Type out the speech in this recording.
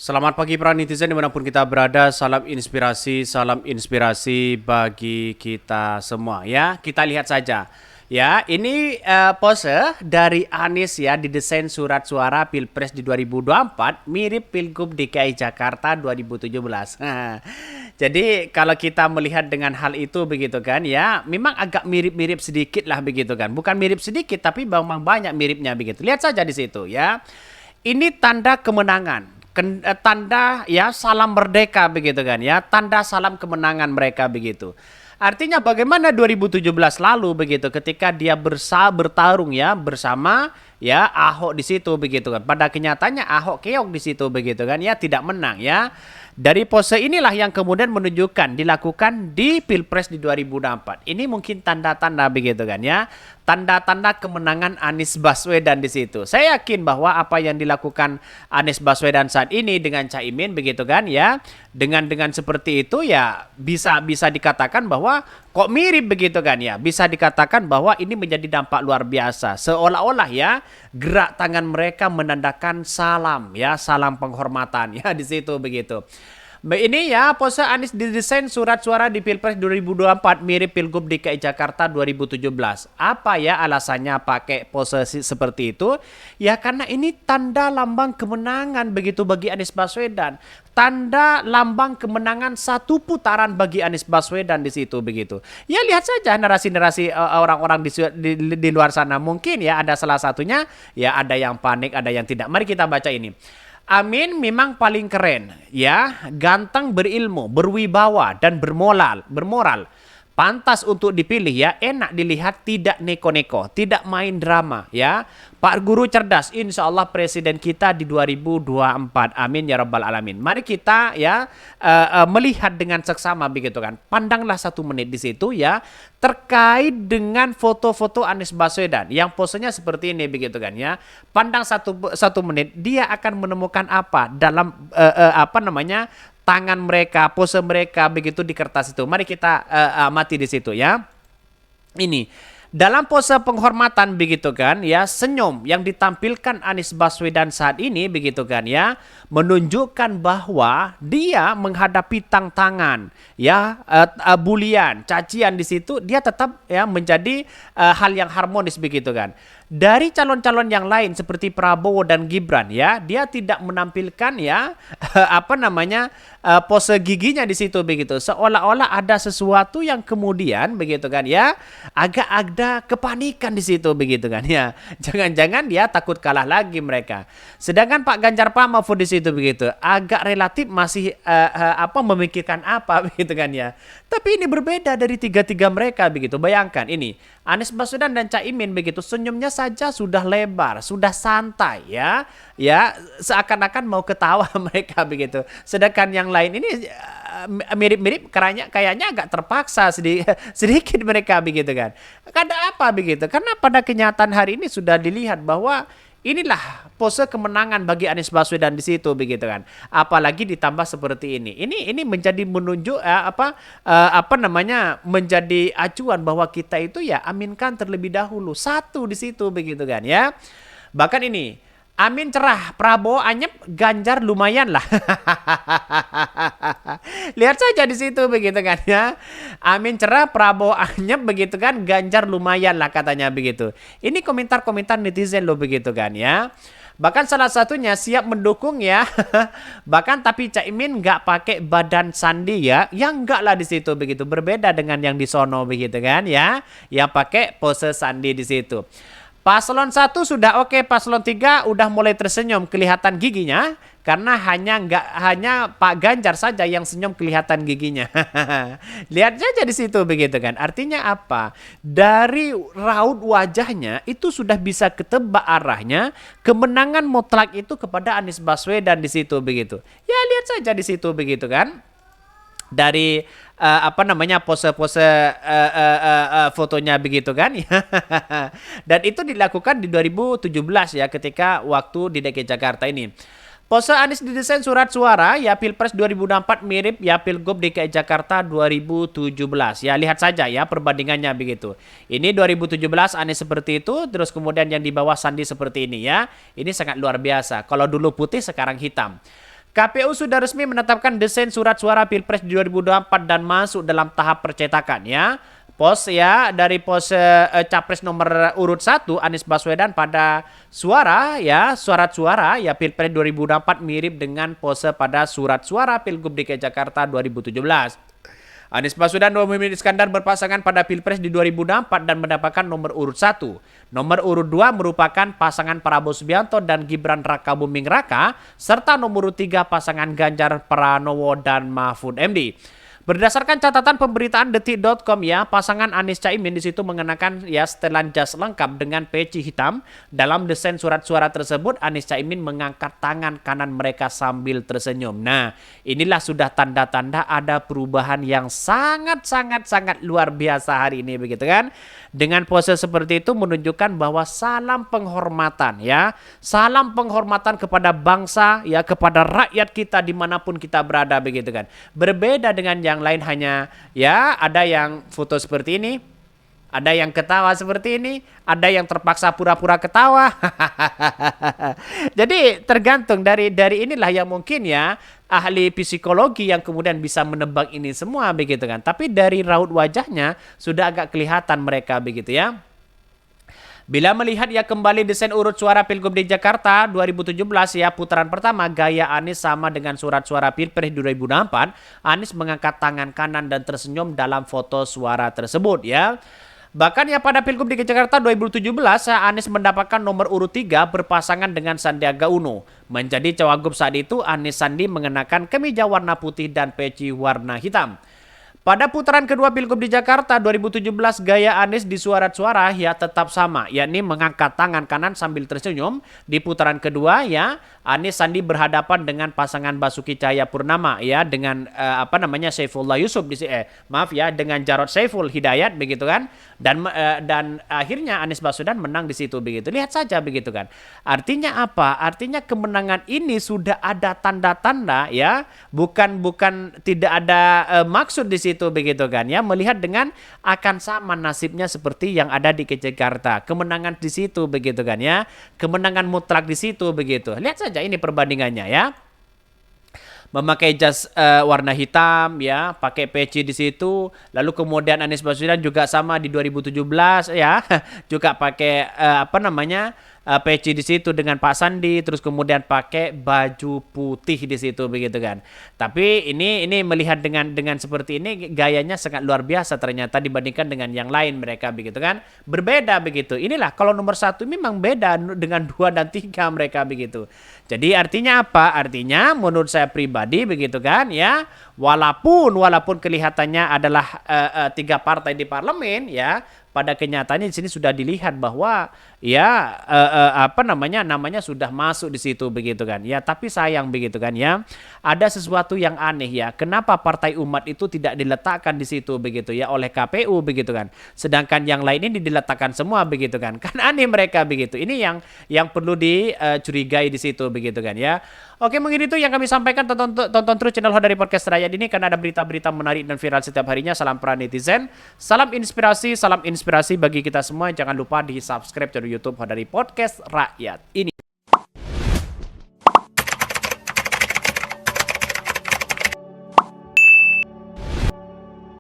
Selamat pagi para netizen dimanapun kita berada. Salam inspirasi bagi kita semua ya. Kita lihat saja ya. Ini pose dari Anies ya, didesain surat suara Pilpres di 2024 mirip Pilgub DKI Jakarta 2017. Jadi kalau kita melihat dengan hal itu begitu kan ya, memang agak mirip-mirip sedikit lah begitu kan. Bukan mirip sedikit tapi memang banyak miripnya begitu. Lihat saja di situ ya. Ini tanda kemenangan. Tanda ya salam merdeka begitu kan ya, tanda salam kemenangan mereka begitu. Artinya bagaimana 2017 lalu begitu ketika dia bertarung ya bersama ya Ahok di situ begitu kan. Pada kenyataannya Ahok keok di situ begitu kan ya, tidak menang ya. Dari pose inilah yang kemudian menunjukkan dilakukan di Pilpres di 2024. Ini mungkin tanda-tanda begitu kan ya. Tanda-tanda kemenangan Anies Baswedan di situ. Saya yakin bahwa apa yang dilakukan Anies Baswedan saat ini dengan Caimin begitu kan ya. Dengan seperti itu ya bisa dikatakan bahwa kok mirip begitu kan ya. Bisa dikatakan bahwa ini menjadi dampak luar biasa. Seolah-olah ya gerak tangan mereka menandakan salam ya, salam penghormatan ya di situ begitu. Ini ya pose Anies didesain surat suara di Pilpres 2024 mirip Pilgub DKI Jakarta 2017. Apa ya alasannya pakai pose seperti itu? Ya karena ini tanda lambang kemenangan begitu bagi Anies Baswedan. Tanda lambang kemenangan satu putaran bagi Anies Baswedan di situ begitu. Ya lihat saja narasi-narasi orang-orang di luar sana, mungkin ya ada salah satunya ya, ada yang panik, ada yang tidak. Mari kita baca ini. Amin memang paling keren ya, ganteng, berilmu, berwibawa dan bermoral. Pantas untuk dipilih ya, enak dilihat, tidak neko-neko, tidak main drama ya. Pak Guru cerdas, insya Allah presiden kita di 2024. Amin ya rabbal alamin. Mari kita ya melihat dengan seksama begitu kan. Pandanglah 1 menit di situ ya terkait dengan foto-foto Anies Baswedan yang posenya seperti ini begitu kan ya. Pandang satu menit, dia akan menemukan apa dalam apa namanya tangan mereka, pose mereka begitu di kertas itu. Mari kita amati di situ ya. Ini dalam pose penghormatan begitu kan ya, senyum yang ditampilkan Anies Baswedan saat ini begitu kan ya, menunjukkan bahwa dia menghadapi tantangan ya, bulian, cacian di situ, dia tetap ya menjadi hal yang harmonis begitu kan. Dari calon-calon yang lain seperti Prabowo dan Gibran ya, dia tidak menampilkan ya apa namanya pose giginya di situ begitu. Seolah-olah ada sesuatu yang kemudian begitu kan ya, agak ada kepanikan di situ begitu kan ya. Jangan-jangan dia takut kalah lagi mereka. Sedangkan Pak Ganjar Mahfud di situ begitu, agak relatif masih apa memikirkan apa begitu kan ya. Tapi ini berbeda dari tiga-tiga mereka begitu. Bayangkan ini, Anies Baswedan dan Caimin begitu, senyumnya saja sudah lebar, sudah santai ya. Ya, seakan-akan mau ketawa mereka begitu. Sedangkan yang lain ini mirip-mirip, kayaknya agak terpaksa sedikit mereka begitu kan. Karena apa begitu? Karena pada kenyataan hari ini sudah dilihat bahwa inilah pose kemenangan bagi Anies Baswedan di situ begitu kan. Apalagi ditambah seperti ini. Ini menjadi menunjuk apa namanya menjadi acuan bahwa kita itu ya aminkan terlebih dahulu. Satu di situ begitu kan ya. Bahkan ini Amin cerah, Prabowo anyep, Ganjar lumayan lah. Lihat saja di situ begitu kan ya. Amin cerah, Prabowo anyep begitu kan, Ganjar lumayan lah katanya begitu. Ini komentar-komentar netizen loh begitu kan ya. Bahkan salah satunya siap mendukung ya. Bahkan tapi Caimin nggak pakai badan sandi ya. Yang enggak lah di situ begitu. Berbeda dengan yang di sono begitu kan ya. Yang pakai pose sandi di situ. Paslon 1 sudah oke, paslon 3 udah mulai tersenyum, kelihatan giginya karena hanya Pak Ganjar saja yang senyum kelihatan giginya. Lihat saja di situ begitu kan. Artinya apa? Dari raut wajahnya itu sudah bisa ketebak arahnya kemenangan mutlak itu kepada Anies Baswedan di situ begitu. Ya lihat saja di situ begitu kan. Dari apa namanya pose-pose fotonya begitu kan. Dan itu dilakukan di 2017 ya, ketika waktu di DKI Jakarta ini. Pose Anies didesain surat suara ya Pilpres 2024 mirip ya Pilgub DKI Jakarta 2017. Ya lihat saja ya perbandingannya begitu. Ini 2017 Anies seperti itu, terus kemudian yang di bawah Sandi seperti ini ya. Ini sangat luar biasa. Kalau dulu putih sekarang hitam. KPU sudah resmi menetapkan desain surat suara Pilpres 2024 dan masuk dalam tahap percetakan ya. Pos ya dari pos capres nomor urut 1 Anies Baswedan pada surat suara ya Pilpres 2024 mirip dengan pose pada surat suara Pilgub DKI Jakarta 2017. Anies Baswedan dan Muhaimin Iskandar berpasangan pada Pilpres di 2024 dan mendapatkan nomor urut 1. Nomor urut 2 merupakan pasangan Prabowo Subianto dan Gibran Rakabuming Raka, serta nomor urut 3 pasangan Ganjar Pranowo dan Mahfud MD. Berdasarkan catatan pemberitaan detik.com ya, pasangan Anies Caimin di situ mengenakan ya setelan jas lengkap dengan peci hitam. Dalam desain surat suara tersebut, Anies Caimin mengangkat tangan kanan mereka sambil tersenyum. Nah, inilah sudah tanda-tanda ada perubahan yang sangat luar biasa hari ini begitu kan. Dengan pose seperti itu menunjukkan bahwa salam penghormatan ya, salam penghormatan kepada bangsa ya, kepada rakyat kita dimanapun kita berada begitu kan. Berbeda dengan yang lain hanya ya ada yang foto seperti ini, ada yang ketawa seperti ini, ada yang terpaksa pura-pura ketawa. Jadi tergantung dari inilah yang mungkin ya ahli psikologi yang kemudian bisa menebak ini semua begitu kan. Tapi dari raut wajahnya sudah agak kelihatan mereka begitu ya. Bila melihat ya kembali desain urut suara Pilgub di Jakarta 2017 ya putaran pertama, gaya Anies sama dengan surat suara Pilpres 2024. Anies mengangkat tangan kanan dan tersenyum dalam foto suara tersebut ya. Bahkan ya pada Pilgub DKI Jakarta 2017 Anies mendapatkan nomor urut 3 berpasangan dengan Sandiaga Uno. Menjadi cawagup saat itu, Anies Sandi mengenakan kemeja warna putih dan peci warna hitam. Pada putaran kedua Pilgub di Jakarta 2017, gaya Anies di surat suara ya tetap sama, yakni mengangkat tangan kanan sambil tersenyum. Di putaran kedua ya, Anies Sandi berhadapan dengan pasangan Basuki Cahayapurnama ya dengan Saifullah Yusuf dengan Jarod Saiful Hidayat begitu kan. Dan akhirnya Anies Baswedan menang di situ begitu. Lihat saja begitu kan. Artinya apa? Artinya kemenangan ini sudah ada tanda-tanda ya, bukan tidak ada maksud di situ begitu kan ya, melihat dengan akan sama nasibnya seperti yang ada di Jakarta. Kemenangan di situ begitu kan ya. Kemenangan mutlak di situ begitu. Lihat saja ini perbandingannya ya. Memakai jas warna hitam ya, pakai peci di situ. Lalu kemudian Anies Baswedan juga sama di 2017 ya, juga pakai peci di situ dengan Pak Sandi, terus kemudian pakai baju putih di situ begitu kan. Tapi ini melihat dengan seperti ini gayanya sangat luar biasa ternyata dibandingkan dengan yang lain mereka begitu kan. Berbeda begitu. Inilah kalau nomor 1 memang beda dengan 2 dan 3 mereka begitu. Jadi artinya apa? Artinya menurut saya pribadi begitu kan ya, walaupun kelihatannya adalah 3 partai di parlemen ya, pada kenyataannya di sini sudah dilihat bahwa ya namanya sudah masuk di situ begitu kan ya. Tapi sayang begitu kan ya, ada sesuatu yang aneh ya, kenapa Partai Umat itu tidak diletakkan di situ begitu ya oleh KPU begitu kan, sedangkan yang lain ini diletakkan semua begitu kan. Kan aneh mereka begitu. Ini yang perlu dicurigai di situ begitu kan ya. Oke, mungkin itu yang kami sampaikan. Tonton terus channel Hodari Podcast Rakyat ini karena ada berita-berita menarik dan viral setiap harinya. Salam para netizen, salam inspirasi bagi kita semua. Jangan lupa di subscribe channel YouTube Hodari Podcast Rakyat ini.